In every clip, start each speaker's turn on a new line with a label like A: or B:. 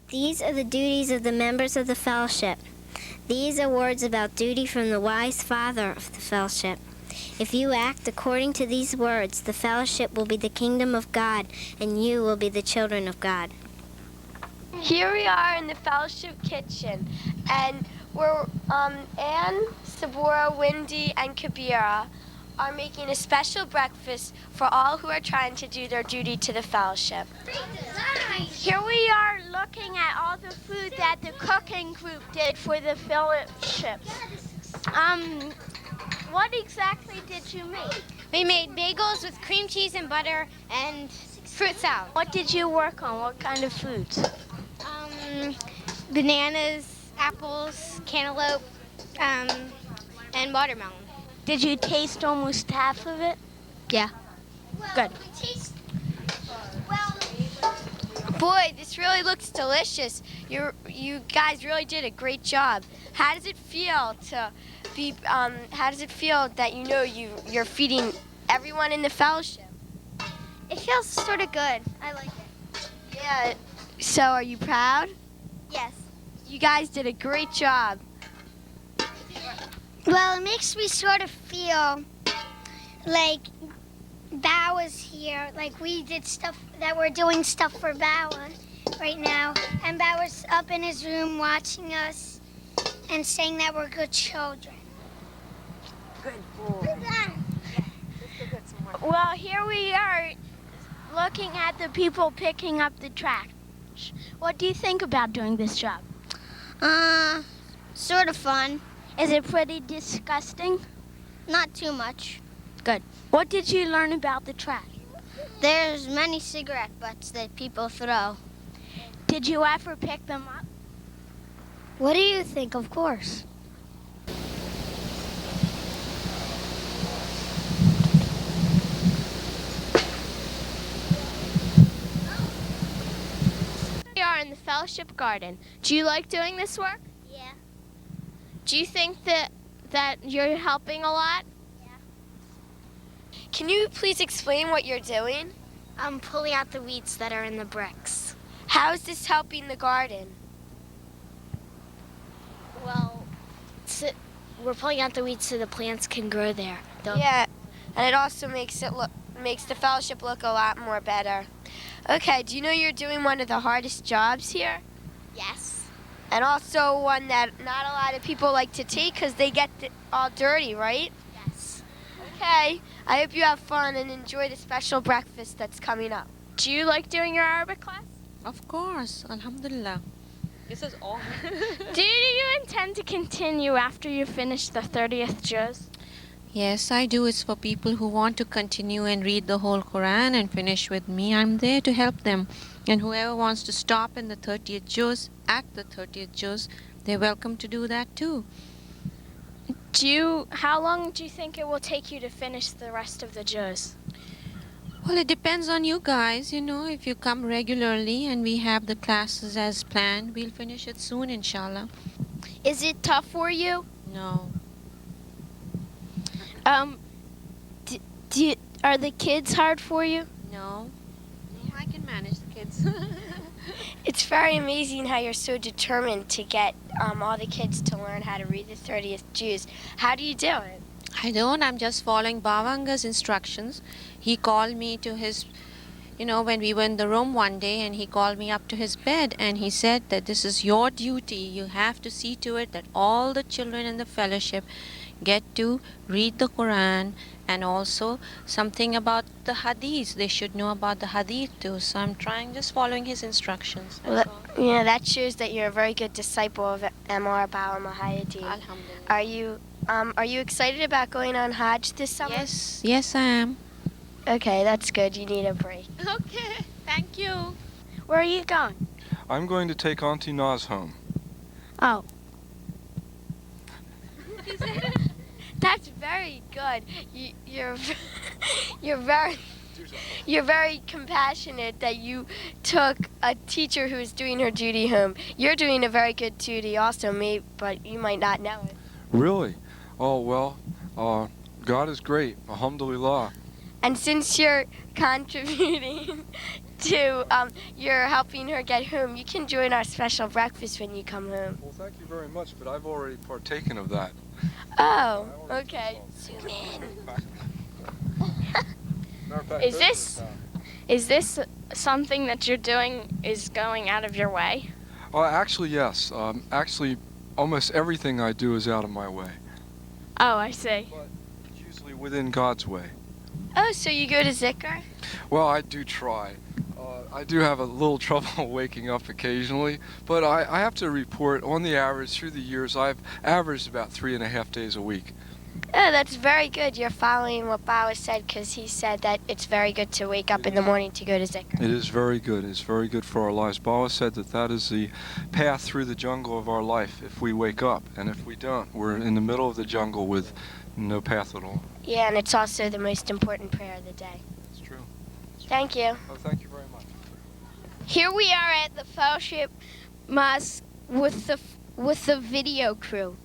A: These are the duties of the members of the fellowship. These are words about duty from the wise father of the fellowship. If you act according to these words, the fellowship will be the kingdom of God, and you will be the children of God.
B: Here we are in the fellowship kitchen, and we're Anne, Sabora, Wendy, and Kabira are making a special breakfast for all who are trying to do their duty to the fellowship.
C: Here we are looking at all the food that the cooking group did for the fellowship. What exactly did you make?
D: We made bagels with cream cheese and butter and fruit salad.
C: What did you work on? What kind of foods?
D: Bananas, apples, cantaloupe, and watermelon.
C: Did you taste almost half of it?
D: Yeah.
C: Good.
B: Boy, this really looks delicious. You guys really did a great job. How does it feel to be? How does it feel that you know you're feeding everyone in the fellowship?
D: It feels sort of good. I like it.
B: Yeah. So, are you proud?
D: Yes.
B: You guys did a great job.
A: Well, it makes me sort of feel like Bawa's here, like we did stuff, that we're doing stuff for Bawa right now. And Bawa's up in his room watching us and saying that we're good children.
B: Good boy.
C: Well, here we are looking at the people picking up the trash. What do you think about doing this job?
A: Sort of fun.
C: Is it pretty disgusting?
A: Not too much.
C: Good. What did you learn about the trash?
A: There's many cigarette butts that people throw.
C: Did you ever pick them up?
A: What do you think? Of course.
B: We are in the fellowship garden. Do you like doing this work?
A: Yeah.
B: Do you think that you're helping a lot?
A: Yeah.
B: Can you please explain what you're doing?
A: I'm pulling out the weeds that are in the bricks.
B: How is this helping the garden?
A: Well, we're pulling out the weeds so the plants can grow there.
B: Yeah, and it also makes the fellowship look a lot more better. Okay, do you know you're doing one of the hardest jobs here?
A: Yes.
B: And also one that not a lot of people like to take because they get all dirty, right?
A: Yes.
B: Okay, I hope you have fun and enjoy the special breakfast that's coming up. Do you like doing your Arabic class?
E: Of course, Alhamdulillah. This is all.
C: Do you intend to continue after you finish the 30th juz?
E: Yes, I do. It's for people who want to continue and read the whole Quran and finish with me. I'm there to help them. And whoever wants to stop in the 30th juz, at the 30th juz, they're welcome to do that too.
C: How long do you think it will take you to finish the rest of the juz?
E: Well, it depends on you guys. You know, if you come regularly and we have the classes as planned, we'll finish it soon, inshallah.
C: Is it tough for you?
E: No.
C: Are the kids hard for you?
E: No. I can manage the kids.
B: It's very amazing how you're so determined to get all the kids to learn how to read the 30th juz. How do you do it?
E: I don't. I'm just following Bawanga's instructions. He called me to his, when we were in the room one day, and he called me up to his bed and he said that this is your duty. You have to see to it that all the children in the fellowship get to read the Quran and also something about the hadith. They should know about the hadith too. So I'm just following his instructions. That's all.
B: Yeah, that shows that you're a very good disciple of Amar Bawa Muhaiyaddeen.
E: Alhamdulillah.
B: Are you excited about going on Hajj this summer?
E: Yes, I am.
B: Okay, that's good. You need a break.
E: Okay, thank you.
C: Where are you going?
F: I'm going to take Auntie Naz home.
C: Oh.
B: That's very good. You're very compassionate that you took a teacher who's doing her duty home. You're doing a very good duty also, but you might not know it.
F: Really? Oh, well, God is great. Alhamdulillah.
B: And since you're contributing to you're helping her get home, you can join our special breakfast when you come home.
F: Well, thank you very much, but I've already partaken of that.
B: Oh, okay. Zoom in.
F: Matter of fact,
C: Is this something that you're doing is going out of your way?
F: Actually, yes. Actually, almost everything I do is out of my way.
C: Oh, I see.
F: But it's usually within God's way.
B: Oh, so you go to Zikr?
F: Well, I do try. I do have a little trouble waking up occasionally, but I have to report on the average through the years, I've averaged about 3.5 days a week.
B: Oh, that's very good. You're following what Bawa said, because he said that it's very good to wake up in the morning to go to Zikr.
F: It is very good. It's very good for our lives. Bawa said that that is the path through the jungle of our life if we wake up, and if we don't, we're in the middle of the jungle with no path at all.
B: Yeah, and it's also the most important prayer of the day.
F: That's true.
B: Thank you.
F: Oh, thank you very much.
C: Here we are at the Fellowship Mosque with the video crew.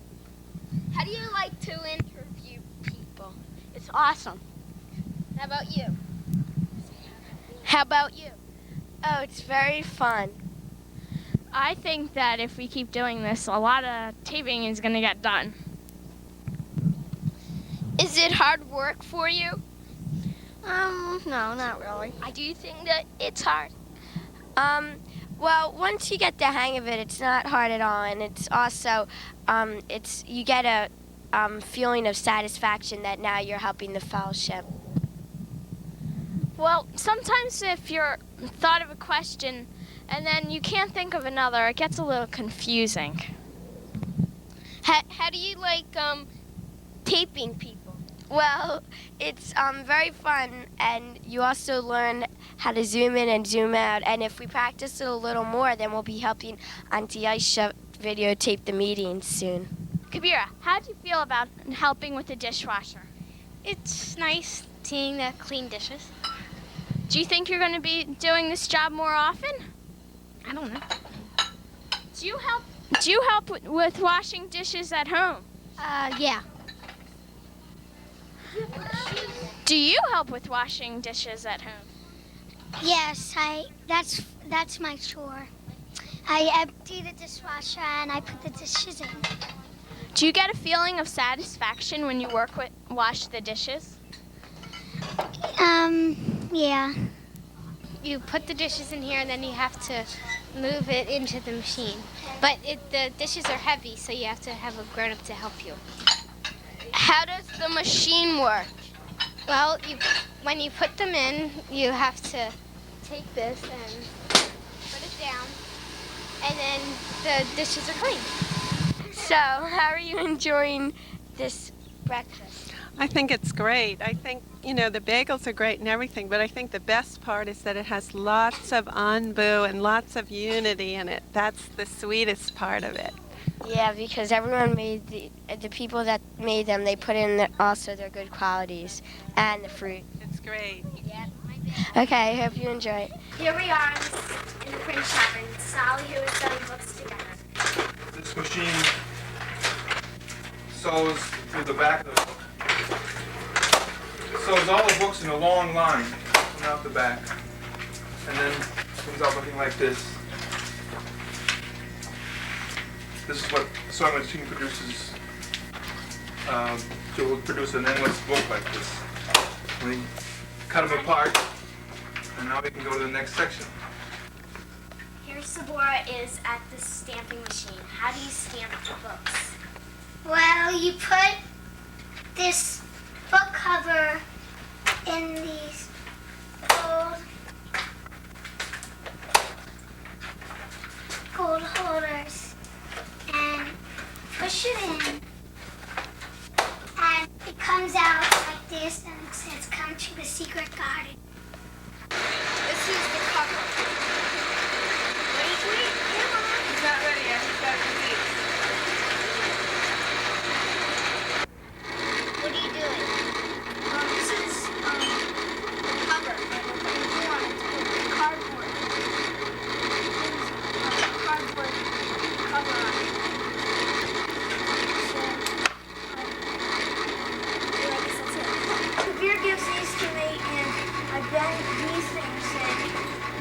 C: How do you like to interview people? It's awesome. How about you? How about you?
B: Oh, it's very fun.
C: I think that if we keep doing this, a lot of taping is going to get done. Is it hard work for you? No, not really. I do think that it's hard.
B: Well, once you get the hang of it, it's not hard at all, and it's also, you get a feeling of satisfaction that now you're helping the fellowship.
C: Well, sometimes if you're thought of a question and then you can't think of another, it gets a little confusing. How do you like taping people?
B: Well, it's very fun, and you also learn how to zoom in and zoom out. And if we practice it a little more, then we'll be helping Auntie Aisha videotape the meetings soon.
C: Kabira, how do you feel about helping with the dishwasher?
D: It's nice seeing the clean dishes.
C: Do you think you're going to be doing this job more often?
D: I don't know.
C: Do you help with washing dishes at home?
D: Yeah.
C: Do you help with washing dishes at home?
A: Yes, that's my chore. I empty the dishwasher and I put the dishes in.
C: Do you get a feeling of satisfaction when you wash the dishes?
A: Yeah.
D: You put the dishes in here and then you have to move it into the machine. But the dishes are heavy, so you have to have a grown-up to help you.
C: How does the machine work?
D: Well, when you put them in, you have to take this and put it down, and then the dishes are clean.
B: So, how are you enjoying this breakfast?
G: I think it's great. I think, the bagels are great and everything, but I think the best part is that it has lots of anbu and lots of unity in it. That's the sweetest part of it.
B: Yeah, because everyone made the people that made them, they put in also their good qualities and the fruit.
G: It's great.
B: Yeah. Okay, I hope you enjoy it.
C: Here we are in the print shop, and Sally here is selling books together.
H: This machine sews through the back of the book. It sews all the books in a long line coming out the back, and then it comes out looking like this. This is what the sewing machine produces. So we'll produce an endless book like this. We cut them apart, and now we can go to the next section.
C: Here Sabora is at the stamping machine. How do you stamp the books?
A: Well, you put this book cover in these gold holders and push it in, and it comes out like this, and it says, "Come to the secret garden."
C: This is the cover. Wait, come on.
H: He's not ready yet. He's got to eat.
A: What are you doing? This is the cover. Cardboard. Cardboard cover on it. I guess that's it. Kabir gives these to me, and I bend these things in.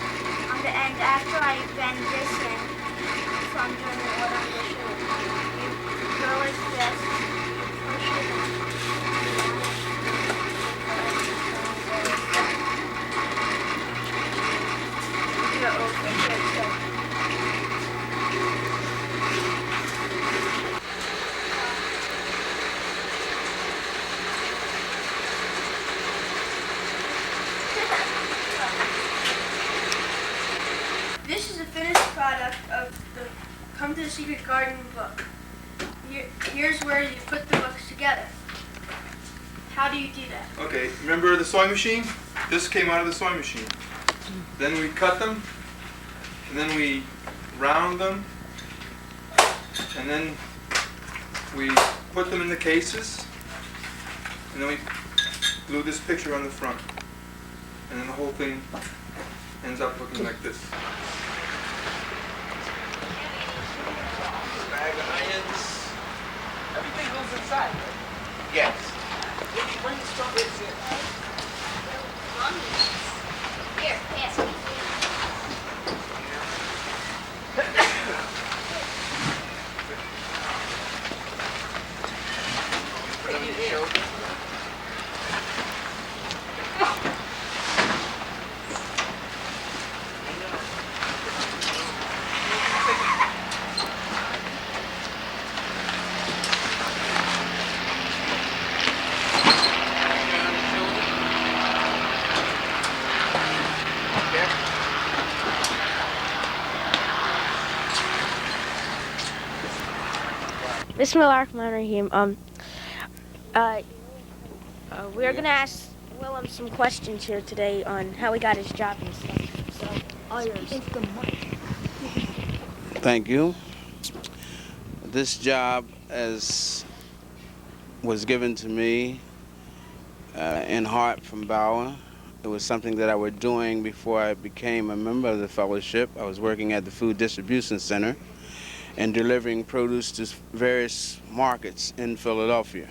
C: from during the order of the shoe. You go like this, push it in. You go over here, so. This is a finished product of the Come to the Secret Garden book. Here's where you put the books together. How do you do that?
H: Okay, remember the sewing machine? This came out of the sewing machine. Then we cut them, and then we round them, and then we put them in the cases, and then we glue this picture on the front. And then the whole thing ends up looking like this. Bag of onions. Everything goes inside. Yes. Bring the strawberries in.
C: Here, pass me.
H: Put them in the shoulder.
I: Bismillahirrahmanirrahim. We're gonna ask Willem some questions here today on how he got his job and stuff. So, all yours.
J: Thank you. This job was given to me in heart from Bawa. It was something that I was doing before I became a member of the fellowship. I was working at the Food Distribution Center and delivering produce to various markets in Philadelphia.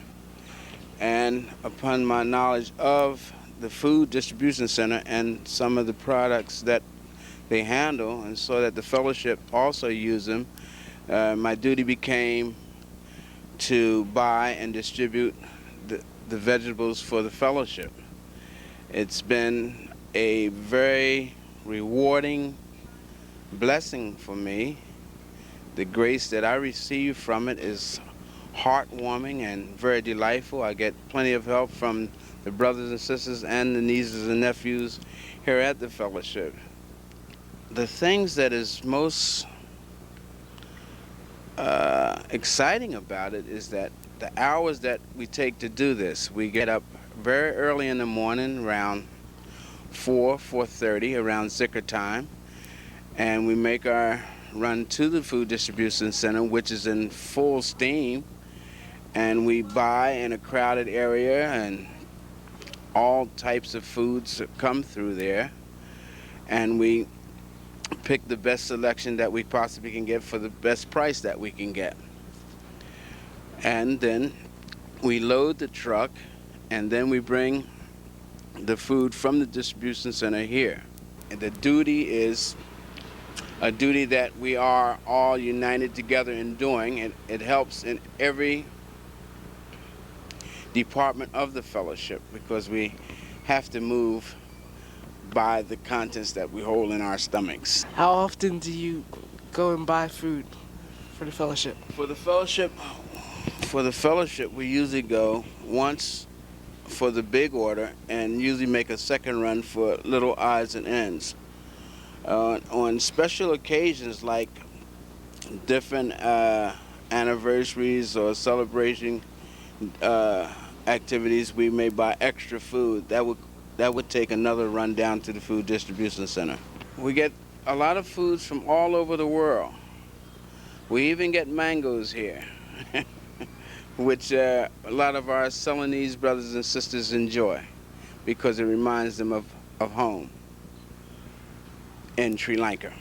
J: And upon my knowledge of the Food Distribution Center and some of the products that they handle, and so that the fellowship also used them, my duty became to buy and distribute the vegetables for the fellowship. It's been a very rewarding blessing for me. The grace that I receive from it is heartwarming and very delightful. I get plenty of help from the brothers and sisters and the nieces and nephews here at the fellowship. The things that is most exciting about it is that the hours that we take to do this, we get up very early in the morning, around 4:30, around Zikr time, and we make our run to the Food Distribution Center, which is in full steam, and we buy in a crowded area, and all types of foods come through there, and we pick the best selection that we possibly can get for the best price that we can get. And then we load the truck, and then we bring the food from the distribution center here. And the duty is a duty that we are all united together in doing, and it helps in every department of the fellowship, because we have to move by the contents that we hold in our stomachs.
K: How often do you go and buy food for the fellowship?
J: For the fellowship, we usually go once for the big order and usually make a second run for little odds and ends. On special occasions like different anniversaries or celebration activities, we may buy extra food. That would take another run down to the Food Distribution Center. We get a lot of foods from all over the world. We even get mangoes here, which a lot of our Ceylonese brothers and sisters enjoy because it reminds them of home in Sri Lanka.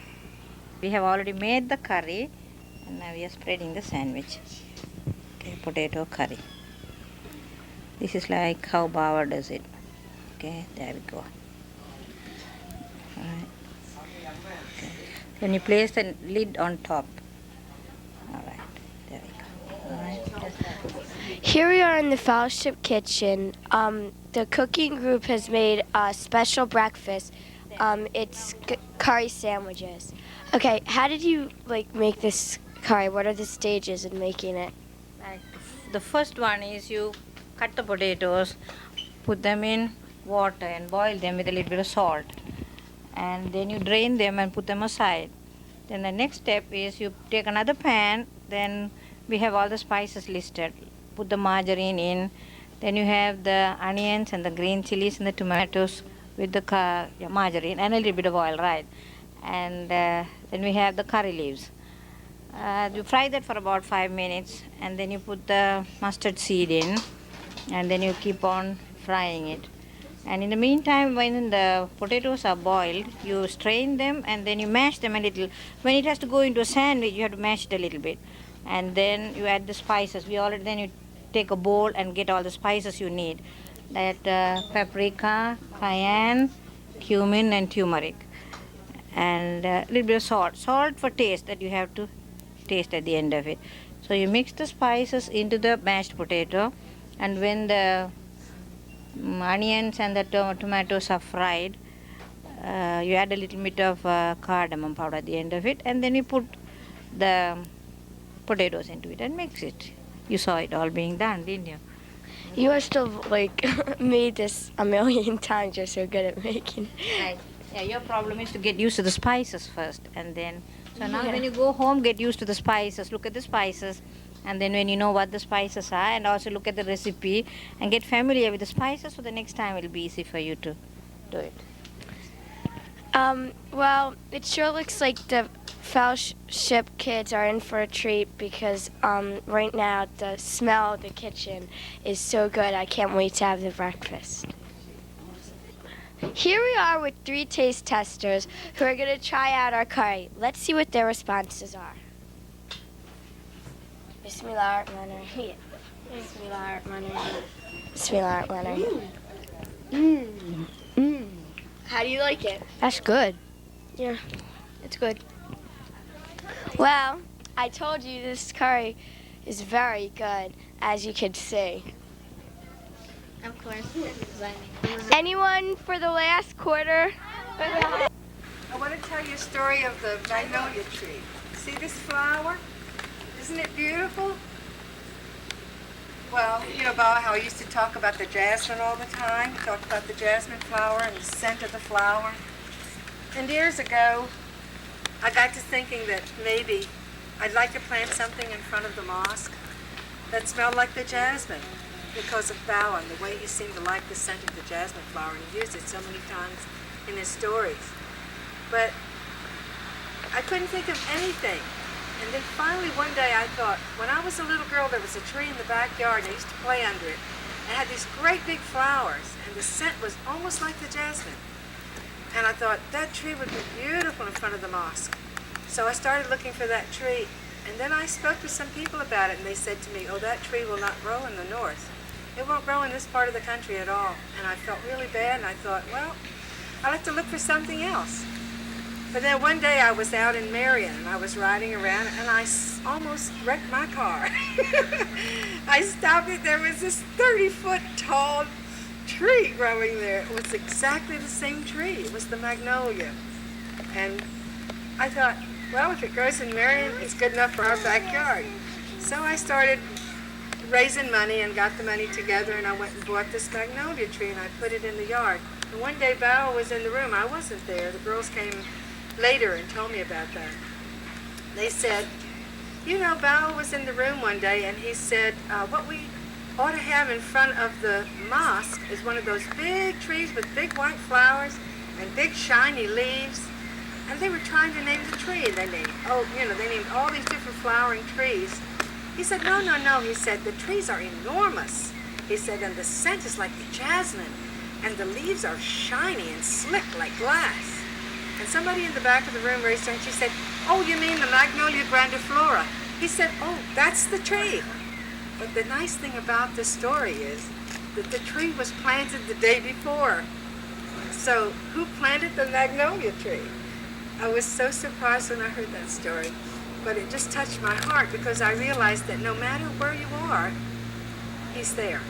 L: We have already made the curry, and now we are spreading the sandwich. Okay, potato curry. This is like how Bawa does it. Okay, there we go. All right. Okay. Then you place the lid on top.
B: Here we are in the Fellowship Kitchen. The cooking group has made a special breakfast. It's curry sandwiches. Okay, how did you make this curry? What are the stages in making it?
L: Like the first one is you cut the potatoes, put them in water and boil them with a little bit of salt. And then you drain them and put them aside. Then the next step is you take another pan, then we have all the spices listed. Put the margarine in, then you have the onions and the green chilies and the tomatoes with the margarine and a little bit of oil, right? And then we have the curry leaves. You fry that for about 5 minutes and then you put the mustard seed in and then you keep on frying it. And in the meantime, when the potatoes are boiled, you strain them and then you mash them a little. When it has to go into a sandwich, you have to mash it a little bit. And then you add the spices. Then you take a bowl and get all the spices you need. That paprika, cayenne, cumin and turmeric. And a little bit of salt. Salt for taste that you have to taste at the end of it. So you mix the spices into the mashed potato, and when the onions and the tomatoes are fried, you add a little bit of cardamom powder at the end of it, and then you put the potatoes into it and mix it. You saw it all being done, didn't you?
B: You must have made this a million times. You're so good at making it.
L: Right. Yeah, your problem is to get used to the spices first, and then now when you go home, get used to the spices. Look at the spices, and then when you know what the spices are, and also look at the recipe and get familiar with the spices, so the next time it'll be easy for you to do it.
B: Well, it sure looks like the Fellowship kids are in for a treat because right now the smell of the kitchen is so good. I can't wait to have the breakfast. Here we are with 3 taste testers who are going to try out our curry. Let's see what their responses are. Bismillahirrahmanirrahim. Bismillahirrahmanirrahim. Bismillahirrahmanirrahim. How do you like it?
I: That's good.
B: Yeah, it's good. Well, I told you this curry is very good, as you can see.
D: Of course.
B: Anyone for the last quarter?
M: I want to tell you a story of the magnolia tree. See this flower? Isn't it beautiful? Well, you know about how I used to talk about the jasmine all the time? Talk about the jasmine flower and the scent of the flower. And years ago, I got to thinking that maybe I'd like to plant something in front of the mosque that smelled like the jasmine because of Bawa and the way he seemed to like the scent of the jasmine flower, and he used it so many times in his stories. But I couldn't think of anything. And then finally one day I thought, when I was a little girl, there was a tree in the backyard, and I used to play under it. It had these great big flowers, and the scent was almost like the jasmine. And I thought, that tree would be beautiful in front of the mosque. So I started looking for that tree. And then I spoke to some people about it, and they said to me, oh, that tree will not grow in the north. It won't grow in this part of the country at all. And I felt really bad, and I thought, well, I'll have to look for something else. But then one day I was out in Marion, and I was riding around, and I almost wrecked my car. I stopped it. There was this 30-foot tall tree growing there. It was exactly the same tree. It was the magnolia. And I thought, well, if it grows in Marion, it's good enough for our backyard. So I started raising money and got the money together, and I went and bought this magnolia tree, and I put it in the yard. And one day Bawa was in the room. I wasn't there. The girls came later and told me about that. They said, you know, Bawa was in the room one day, and he said, what we ought to have in front of the mosque is one of those big trees with big white flowers and big shiny leaves. And they were trying to name the tree. They named all these different flowering trees. He said, no, no, no. He said, the trees are enormous. He said, and the scent is like the jasmine. And the leaves are shiny and slick like glass. And somebody in the back of the room raised her and she said, oh, you mean the Magnolia grandiflora? He said, oh, that's the tree. But the nice thing about this story is that the tree was planted the day before. So who planted the magnolia tree? I was so surprised when I heard that story. But it just touched my heart because I realized that no matter where you are, He's there.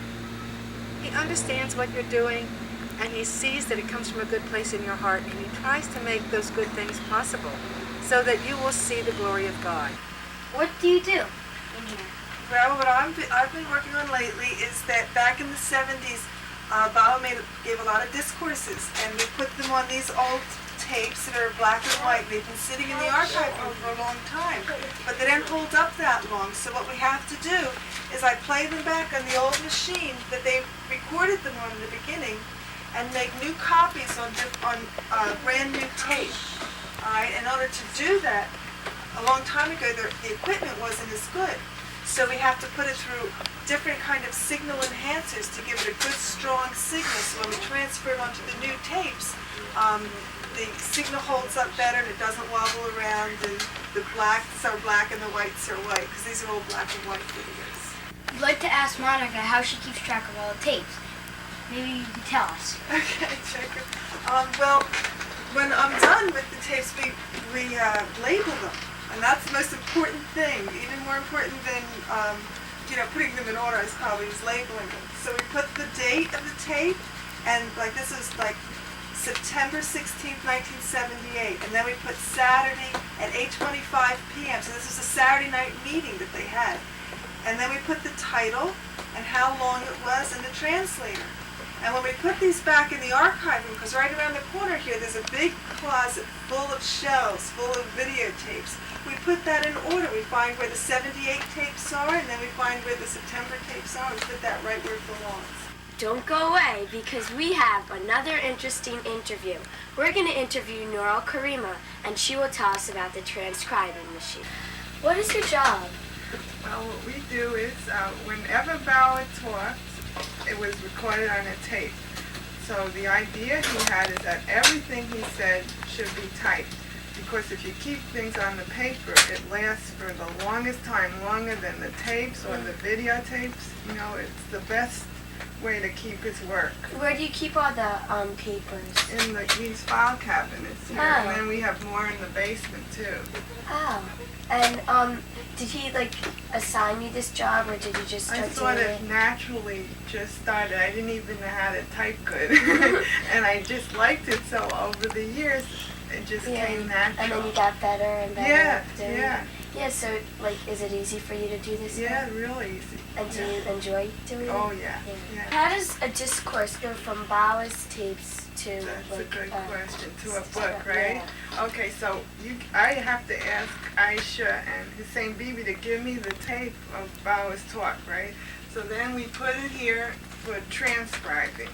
M: He understands what you're doing, and he sees that it comes from a good place in your heart, and he tries to make those good things possible so that you will see the glory of God.
I: What do you do in here?
N: Well, what I've been working on lately is that back in the 70s, Bawa gave a lot of discourses, and we put them on these old tapes that are black and white. They've been sitting in the archive room for a long time, but they don't hold up that long. So what we have to do is I play them back on the old machine that they recorded them on in the beginning, and make new copies on brand new tape. All right. In order to do that, a long time ago the equipment wasn't as good, so we have to put it through different kind of signal enhancers to give it a good strong signal. So when we transfer it onto the new tapes, the signal holds up better and it doesn't wobble around, and the blacks are black and the whites are white, because these are all black and white videos.
I: I'd like to ask Monica how she keeps track of all the tapes. Maybe you can tell us.
N: Okay, check it. Well, when I'm done with the tapes, we label them, and that's the most important thing. Even more important than putting them in order is probably labeling them. So we put the date of the tape, and like this is like September 16th, 1978, and then we put Saturday at 8:25 p.m. So this was a Saturday night meeting that they had, and then we put the title and how long it was and the translator. And when we put these back in the archive room, because right around the corner here there's a big closet full of shelves, full of videotapes, we put that in order. We find where the 78 tapes are, and then we find where the September tapes are. We put that right where it belongs.
B: Don't go away, because we have another interesting interview. We're going to interview Noral Karima, and she will tell us about the transcribing machine. What is your job?
O: Well, what we do is, whenever Bawa talks, it was recorded on a tape. So the idea he had is that everything he said should be typed. Because if you keep things on the paper, it lasts for the longest time, longer than the tapes or the videotapes. You know, it's the best way to keep his work.
B: Where do you keep all the papers?
O: In these file cabinets here, and then we have more in the basement too.
B: Oh, and did he assign you this job, or did you just start doing it?
O: I sort of naturally just started. I didn't even know how to type good, and I just liked it. So over the years, it just came natural.
B: And then you got better and better.
O: Yeah.
B: Yeah, so, is it easy for you to do this?
O: Yeah, really easy.
B: And do you enjoy doing it?
O: Oh, yeah.
B: How does a discourse go from Bawa's tapes to,
O: That's a good question. To a book, right? Yeah. Okay, so I have to ask Aisha and Hussein Bibi to give me the tape of Bawa's talk, right? So then we put it here for transcribing.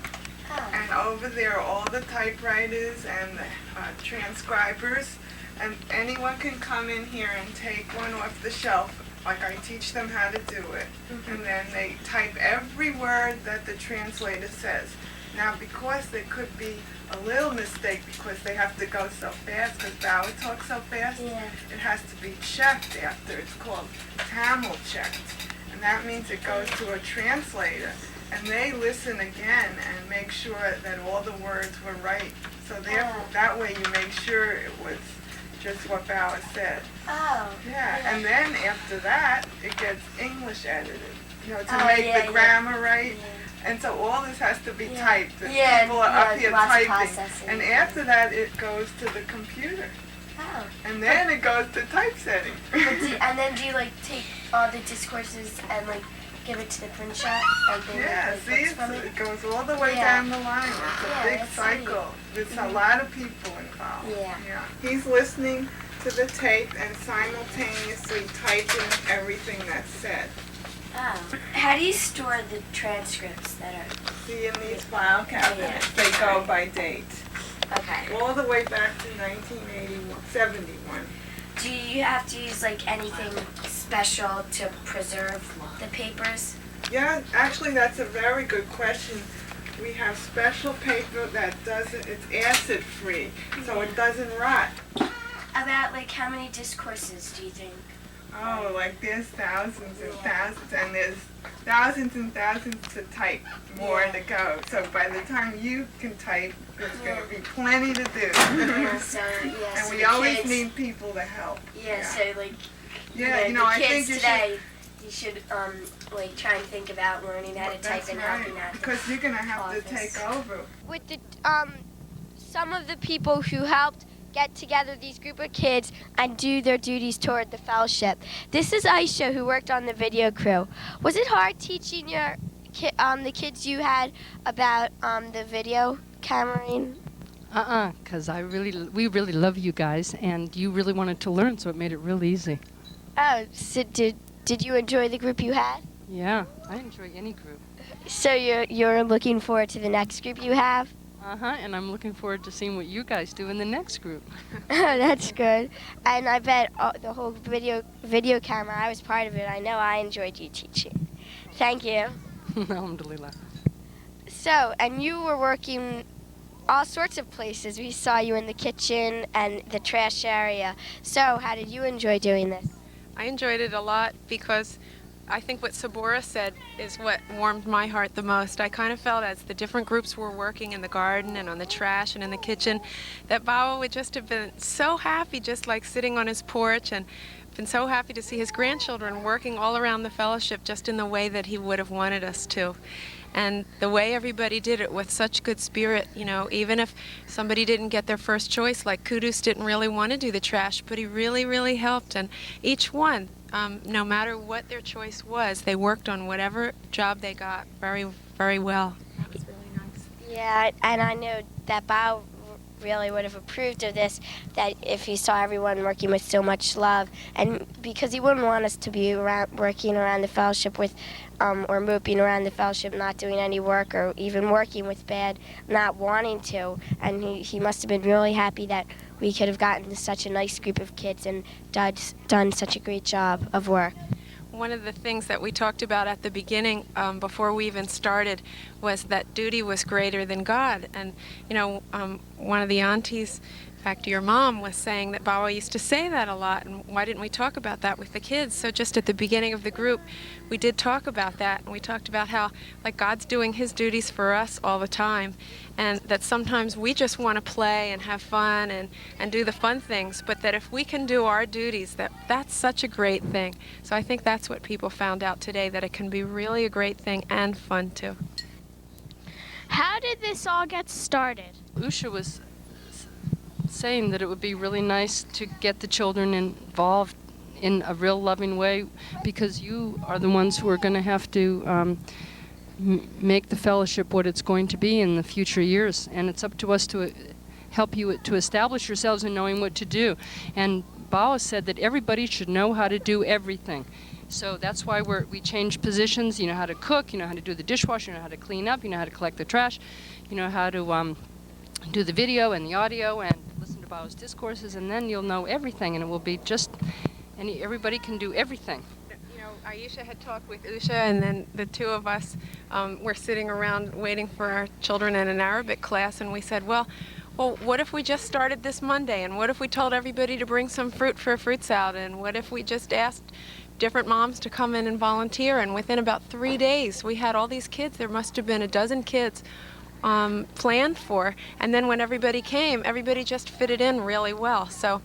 O: And over there are all the typewriters and the transcribers. And anyone can come in here and take one off the shelf. Like I teach them how to do it. And then they type every word that the translator says. Now, because there could be a little mistake because they have to go so fast, because Bawa talks so fast, it has to be checked after. It's called Tamil checked. And that means it goes to a translator. And they listen again and make sure that all the words were right. So therefore, that way you make sure it was just what Bawa said.
B: Oh.
O: Yeah, and then after that, it gets English edited, to make the grammar right. Yeah. And so all this has to be typed. And people are up here typing. And after that, it goes to the computer.
B: Oh.
O: And then it goes to typesetting.
B: And then do you take all the discourses and give it to the print shop?
O: It goes all the way down the line. It's a big cycle. There's a lot of people involved. Yeah. He's listening to the tape and simultaneously typing everything that's said.
B: Oh. How do you store the transcripts that are?
O: See, in these file cabinets, they go by date.
B: Okay.
O: All the way back to 1971.
B: Do you have to use anything special to preserve the papers?
O: Yeah, actually that's a very good question. We have special paper that it's acid free, so it doesn't rot.
B: About how many discourses do you think?
O: Oh, there's thousands and thousands, and there's thousands and thousands to type, more to go. So by the time you can type, there's going to be plenty to do. And we always need people to help.
B: So
O: I think you
B: today,
I: you should like try and think about learning how to type and helping out.
O: Because you're gonna have
I: office.
O: to take over.
B: With the some of the people who helped get together these group of kids and do their duties toward the fellowship. This is Aisha, who worked on the video crew. Was it hard teaching your the kids you had about the video cameraing?
P: Because we really love you guys, and you really wanted to learn, so it made it real easy.
B: Oh, so did you enjoy the group you had?
P: Yeah, I enjoy any group.
B: So you're looking forward to the next group you have?
P: And I'm looking forward to seeing what you guys do in the next group.
B: Oh, that's good. And I bet the whole video camera, I was part of it. I know I enjoyed you teaching. Thank you.
P: Alhamdulillah.
B: So, and you were working all sorts of places. We saw you in the kitchen and the trash area. So, how did you enjoy doing this?
Q: I enjoyed it a lot because I think what Sabora said is what warmed my heart the most. I kind of felt as the different groups were working in the garden and on the trash and in the kitchen, that Bawa would just have been so happy, just like sitting on his porch, and been so happy to see his grandchildren working all around the fellowship just in the way that he would have wanted us to. And the way everybody did it with such good spirit, you know, even if somebody didn't get their first choice, like Kudus didn't really want to do the trash, but he really, really helped. And each one, no matter what their choice was, they worked on whatever job they got very, very well. That was really nice.
B: Yeah, and I know that Bao really would have approved of this, that if he saw everyone working with so much love, and because he wouldn't want us to be working around the fellowship with or moping around the fellowship, not doing any work, or even working with bad, not wanting to. And he must have been really happy that we could have gotten such a nice group of kids and done such a great job of work.
Q: One of the things that we talked about at the beginning, before we even started, was that duty was greater than God. And, you know, one of the aunties, in fact, your mom, was saying that Bawa used to say that a lot, and why didn't we talk about that with the kids? So just at the beginning of the group, we did talk about that, and we talked about how, like, God's doing his duties for us all the time, and that sometimes we just want to play and have fun and do the fun things, but that if we can do our duties, that's such a great thing. So I think that's what people found out today, that it can be really a great thing and fun too.
C: How did this all get started?
P: Usha was saying that it would be really nice to get the children involved in a real loving way, because you are the ones who are going to have to make the fellowship what it's going to be in the future years, and it's up to us to help you to establish yourselves in knowing what to do. And Bawa said that everybody should know how to do everything. So that's why we changed positions. You know how to cook, you know how to do the dishwasher, you know how to clean up, you know how to collect the trash, you know how to do the video and the audio and listen to Bawa's discourses, and then you'll know everything, and it will be just, and everybody can do everything.
Q: You know, Aisha had talked with Usha, and then the two of us were sitting around waiting for our children in an Arabic class, and we said, well, what if we just started this Monday, and what if we told everybody to bring some fruit for a fruit salad, and what if we just asked different moms to come in and volunteer? And within about 3 days, we had all these kids. There must have been a dozen kids planned for, and then when everybody came, everybody just fitted in really well. So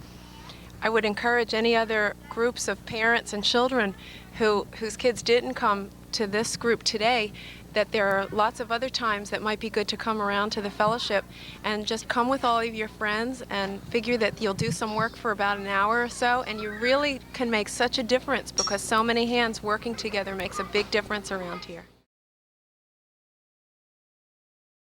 Q: I would encourage any other groups of parents and children whose kids didn't come to this group today, that there are lots of other times that might be good to come around to the fellowship, and just come with all of your friends and figure that you'll do some work for about an hour or so, and you really can make such a difference, because so many hands working together makes a big difference around here.